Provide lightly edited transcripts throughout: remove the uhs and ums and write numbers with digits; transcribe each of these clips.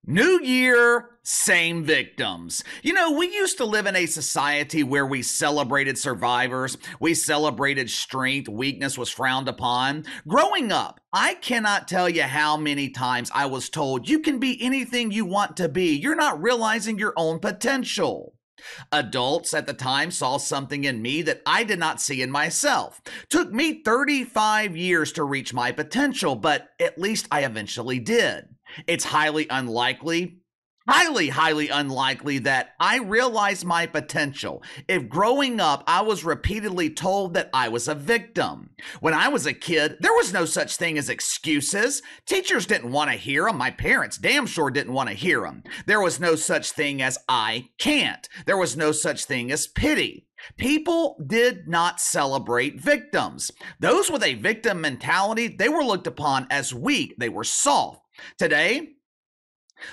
New year, same victims. You know, we used to live in a society where we celebrated survivors, we celebrated strength, weakness was frowned upon. Growing up, I cannot tell you how many times I was told you can be anything you want to be. You're not realizing your own potential. Adults at the time saw something in me that I did not see in myself. Took me 35 years to reach my potential, but at least I eventually did. It's highly unlikely that I realized my potential if growing up I was repeatedly told that I was a victim. When I was a kid, there was no such thing as excuses. Teachers didn't want to hear them. My parents damn sure didn't want to hear them. There was no such thing as I can't. There was no such thing as pity. People did not celebrate victims. Those with a victim mentality, they were looked upon as weak. They were soft. Today,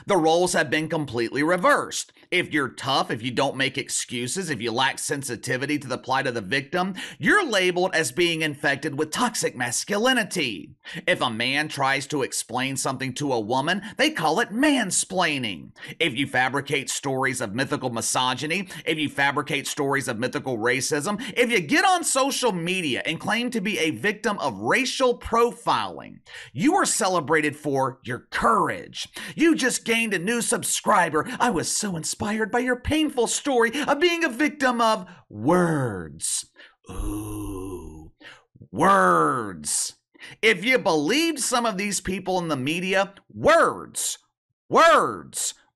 the roles have been completely reversed. If you're tough, if you don't make excuses, if you lack sensitivity to the plight of the victim, you're labeled as being infected with toxic masculinity. If a man tries to explain something to a woman, they call it mansplaining. If you fabricate stories of mythical misogyny, if you fabricate stories of mythical racism, if you get on social media and claim to be a victim of racial profiling, you are celebrated for your courage. You just gained a new subscriber. I was so inspired by your painful story of being a victim of words. Ooh, words. If you believed some of these people in the media, words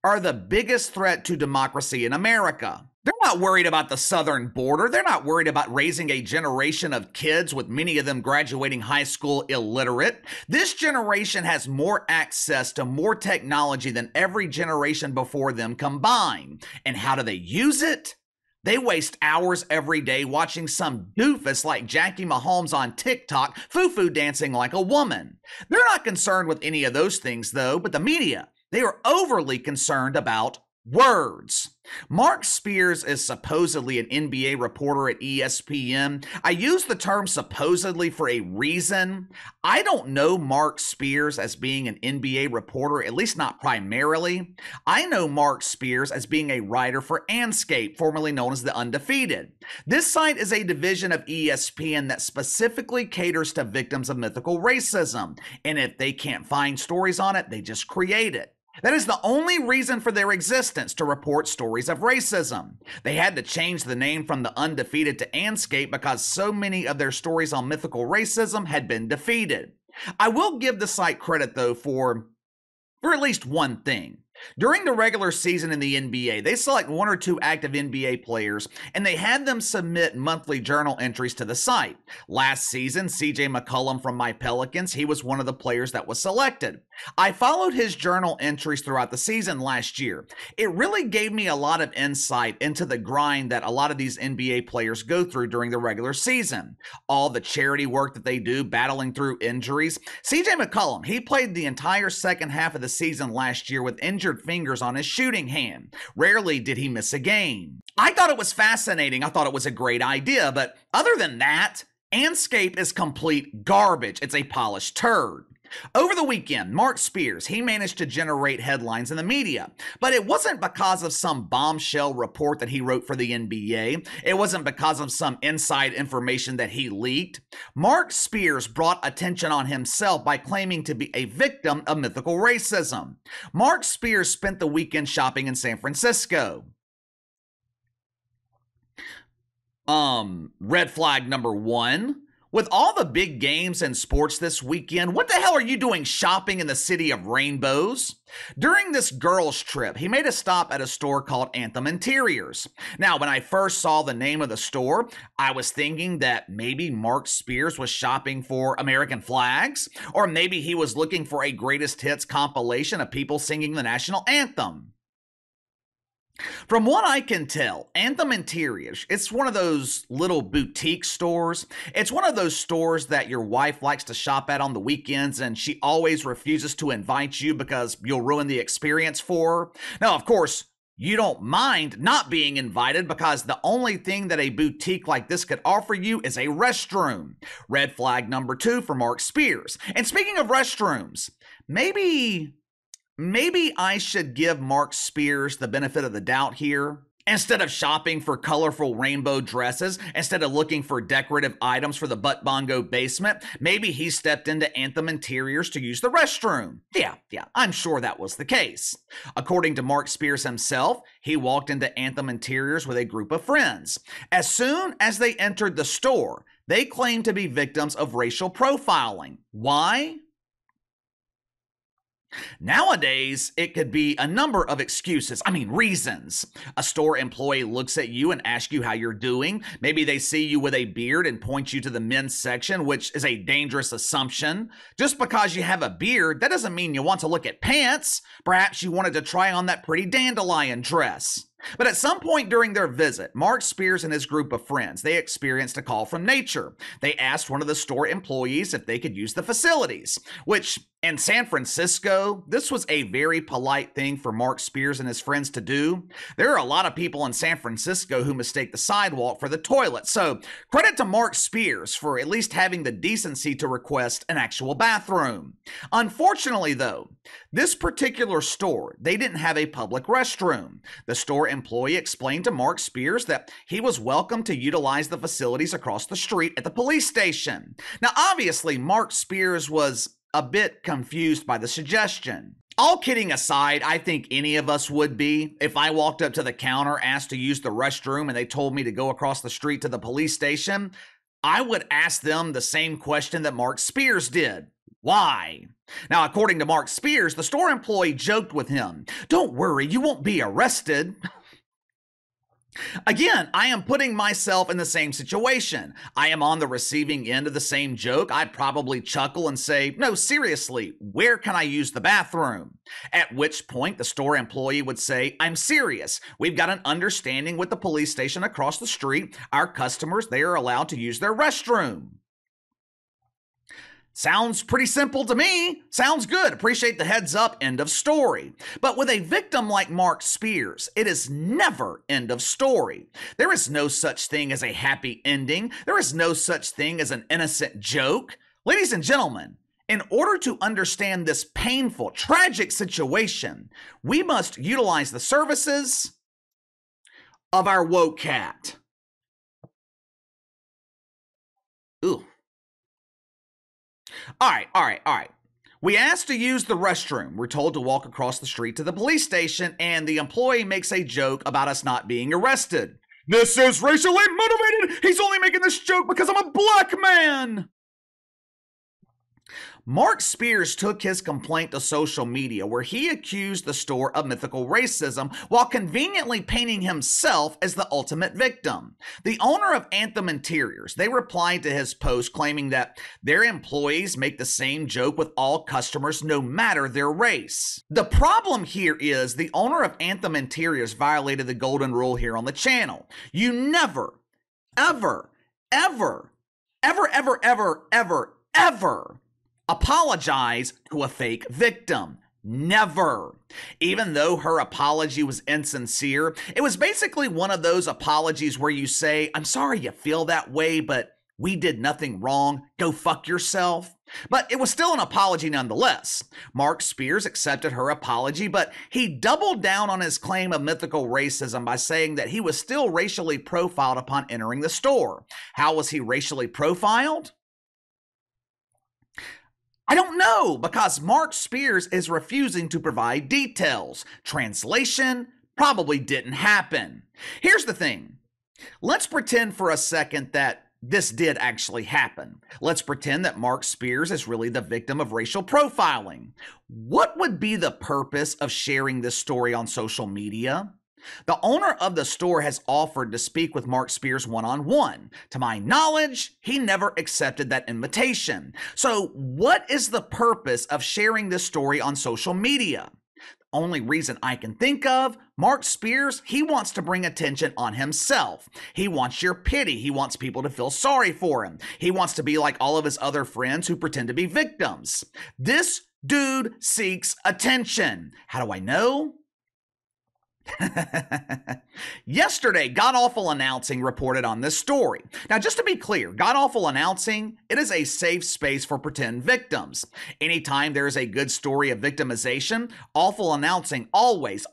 are the biggest threat to democracy in America. They're not worried about the southern border. They're not worried about raising a generation of kids with many of them graduating high school illiterate. This generation has more access to more technology than every generation before them combined. And how do they use it? They waste hours every day watching some doofus like Jackie Mahomes on TikTok foo-foo dancing like a woman. They're not concerned with any of those things though, but the media, they are overly concerned about words. Marc Spears is supposedly an NBA reporter at ESPN. I use the term supposedly for a reason. I don't know Marc Spears as being an NBA reporter, at least not primarily. I know Marc Spears as being a writer for Anscape, formerly known as The Undefeated. This site is a division of ESPN that specifically caters to victims of mythical racism. And if they can't find stories on it, they just create it. That is the only reason for their existence, to report stories of racism. They had to change the name from The Undefeated to Anscape because so many of their stories on mythical racism had been defeated. I will give the site credit though for at least one thing. During the regular season in the NBA, they select one or two active NBA players and they had them submit monthly journal entries to the site. Last season, CJ McCollum from my Pelicans, he was one of the players that was selected. I followed his journal entries throughout the season last year. It really gave me a lot of insight into the grind that a lot of these NBA players go through during the regular season. All the charity work that they do, battling through injuries. CJ McCollum, he played the entire second half of the season last year with injured fingers on his shooting hand. Rarely did he miss a game. I thought it was fascinating. I thought it was a great idea, but other than that, Anscape is complete garbage. It's a polished turd. Over the weekend, Marc Spears, he managed to generate headlines in the media, but it wasn't because of some bombshell report that he wrote for the NBA. It wasn't because of some inside information that he leaked. Marc Spears brought attention on himself by claiming to be a victim of mythical racism. Marc Spears spent the weekend shopping in San Francisco. Red flag number one. With all the big games and sports this weekend, what the hell are you doing shopping in the city of rainbows? During this girls' trip, he made a stop at a store called Anthem Interiors. Now, when I first saw the name of the store, I was thinking that maybe Marc Spears was shopping for American flags, or maybe he was looking for a greatest hits compilation of people singing the national anthem. From what I can tell, Anthem Interiors, it's one of those little boutique stores. It's one of those stores that your wife likes to shop at on the weekends and she always refuses to invite you because you'll ruin the experience for her. Now, of course, you don't mind not being invited because the only thing that a boutique like this could offer you is a restroom. Red flag number two for Marc Spears. And speaking of restrooms, maybe maybe I should give Marc Spears the benefit of the doubt here. Instead of shopping for colorful rainbow dresses, instead of looking for decorative items for the Butt Bongo basement, maybe he stepped into Anthem Interiors to use the restroom. Yeah, I'm sure that was the case. According to Marc Spears himself, he walked into Anthem Interiors with a group of friends. As soon as they entered the store, they claimed to be victims of racial profiling. Why? Nowadays, it could be a number of reasons. A store employee looks at you and asks you how you're doing. Maybe they see you with a beard and point you to the men's section, which is a dangerous assumption. Just because you have a beard, that doesn't mean you want to look at pants. Perhaps you wanted to try on that pretty dandelion dress. But at some point during their visit, Marc Spears and his group of friends, they experienced a call from nature. They asked one of the store employees if they could use the facilities, which in San Francisco, this was a very polite thing for Marc Spears and his friends to do. There are a lot of people in San Francisco who mistake the sidewalk for the toilet. So credit to Marc Spears for at least having the decency to request an actual bathroom. Unfortunately, though, this particular store, they didn't have a public restroom. The store employee explained to Marc Spears that he was welcome to utilize the facilities across the street at the police station. Now, obviously, Marc Spears was a bit confused by the suggestion. All kidding aside, I think any of us would be. If I walked up to the counter, asked to use the restroom, and they told me to go across the street to the police station, I would ask them the same question that Marc Spears did. Why? Now, according to Marc Spears, the store employee joked with him, "Don't worry, you won't be arrested." Again, I am putting myself in the same situation. I am on the receiving end of the same joke. I'd probably chuckle and say, "No, seriously, where can I use the bathroom?" At which point the store employee would say, "I'm serious. We've got an understanding with the police station across the street. Our customers, they are allowed to use their restroom." Sounds pretty simple to me. Sounds good. Appreciate the heads up. End of story. But with a victim like Marc Spears, it is never end of story. There is no such thing as a happy ending. There is no such thing as an innocent joke. Ladies and gentlemen, in order to understand this painful, tragic situation, we must utilize the services of our woke cat. Ooh. All right. We asked to use the restroom. We're told to walk across the street to the police station, and the employee makes a joke about us not being arrested. "This is racially motivated. He's only making this joke because I'm a black man." Marc Spears took his complaint to social media, where he accused the store of mythical racism while conveniently painting himself as the ultimate victim. The owner of Anthem Interiors, they replied to his post claiming that their employees make the same joke with all customers no matter their race. The problem here is the owner of Anthem Interiors violated the golden rule here on the channel. You never, ever apologize to a fake victim. Never. Even though her apology was insincere, it was basically one of those apologies where you say, "I'm sorry you feel that way, but we did nothing wrong. Go fuck yourself." But it was still an apology nonetheless. Marc Spears accepted her apology, but he doubled down on his claim of mythical racism by saying that he was still racially profiled upon entering the store. How was he racially profiled? I don't know, because Marc Spears is refusing to provide details. Translation probably didn't happen. Here's the thing. Let's pretend for a second that this did actually happen. Let's pretend that Marc Spears is really the victim of racial profiling. What would be the purpose of sharing this story on social media? The owner of the store has offered to speak with Marc Spears one-on-one. To my knowledge, he never accepted that invitation. So what is the purpose of sharing this story on social media? The only reason I can think of, Marc Spears, he wants to bring attention on himself. He wants your pity. He wants people to feel sorry for him. He wants to be like all of his other friends who pretend to be victims. This dude seeks attention. How do I know? Yesterday, God Awful Announcing reported on this story. Now, just to be clear, God Awful Announcing, it is a safe space for pretend victims. Anytime there is a good story of victimization, Awful Announcing always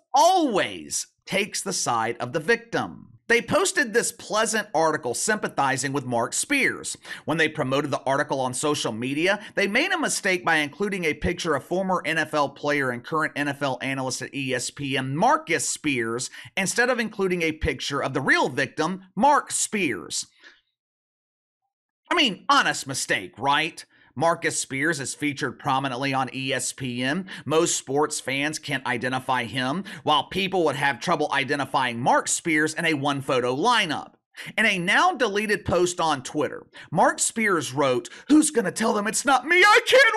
takes the side of the victim. They posted this pleasant article sympathizing with Marc Spears. When they promoted the article on social media, they made a mistake by including a picture of former NFL player and current NFL analyst at ESPN, Marc Spears, instead of including a picture of the real victim, Marc Spears. I mean, honest mistake, right? Marc Spears is featured prominently on ESPN. Most sports fans can't identify him, while people would have trouble identifying Marc Spears in a one-photo lineup. In a now deleted post on Twitter, Marc Spears wrote, "Who's gonna tell them it's not me? I can't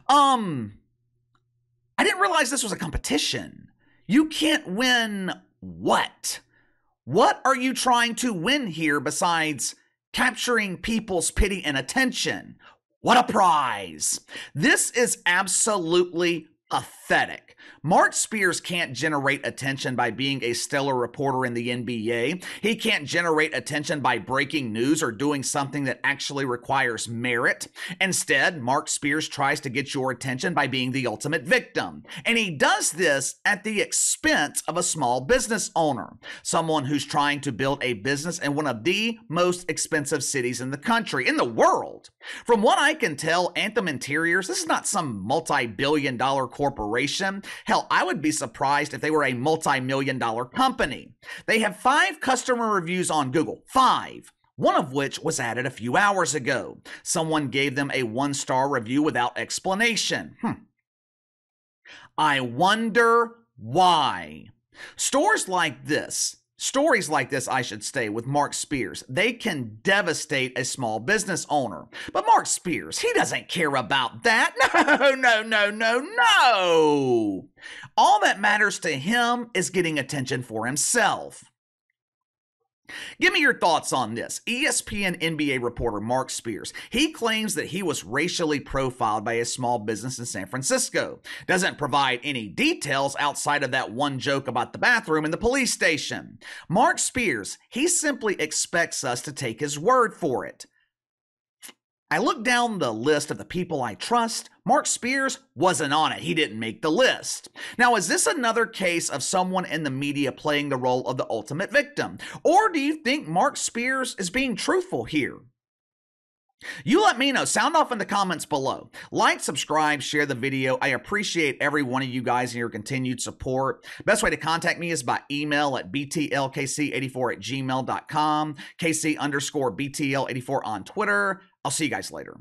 win!" I didn't realize this was a competition. You can't win what? What are you trying to win here besides capturing people's pity and attention? What a prize! This is absolutely pathetic. Marc Spears can't generate attention by being a stellar reporter in the NBA. He can't generate attention by breaking news or doing something that actually requires merit. Instead, Marc Spears tries to get your attention by being the ultimate victim. And he does this at the expense of a small business owner, someone who's trying to build a business in one of the most expensive cities in the country, in the world. From what I can tell, Anthem Interiors, this is not some multi-billion-dollar corporation. Hell, I would be surprised if they were a multi-million-dollar company. They have 5 customer reviews on Google. 5. One of which was added a few hours ago. Someone gave them a 1-star review without explanation. I wonder why. Stories like this, I should say, with Marc Spears, they can devastate a small business owner. But Marc Spears, he doesn't care about that. No. All that matters to him is getting attention for himself. Give me your thoughts on this. ESPN NBA reporter Marc Spears, he claims that he was racially profiled by a small business in San Francisco. Doesn't provide any details outside of that one joke about the bathroom in the police station. Marc Spears, he simply expects us to take his word for it. I looked down the list of the people I trust. Marc Spears wasn't on it. He didn't make the list. Now, is this another case of someone in the media playing the role of the ultimate victim? Or do you think Marc Spears is being truthful here? You let me know. Sound off in the comments below. Like, subscribe, share the video. I appreciate every one of you guys and your continued support. Best way to contact me is by email at btlkc84@gmail.com, KC_BTL84 on Twitter. I'll see you guys later.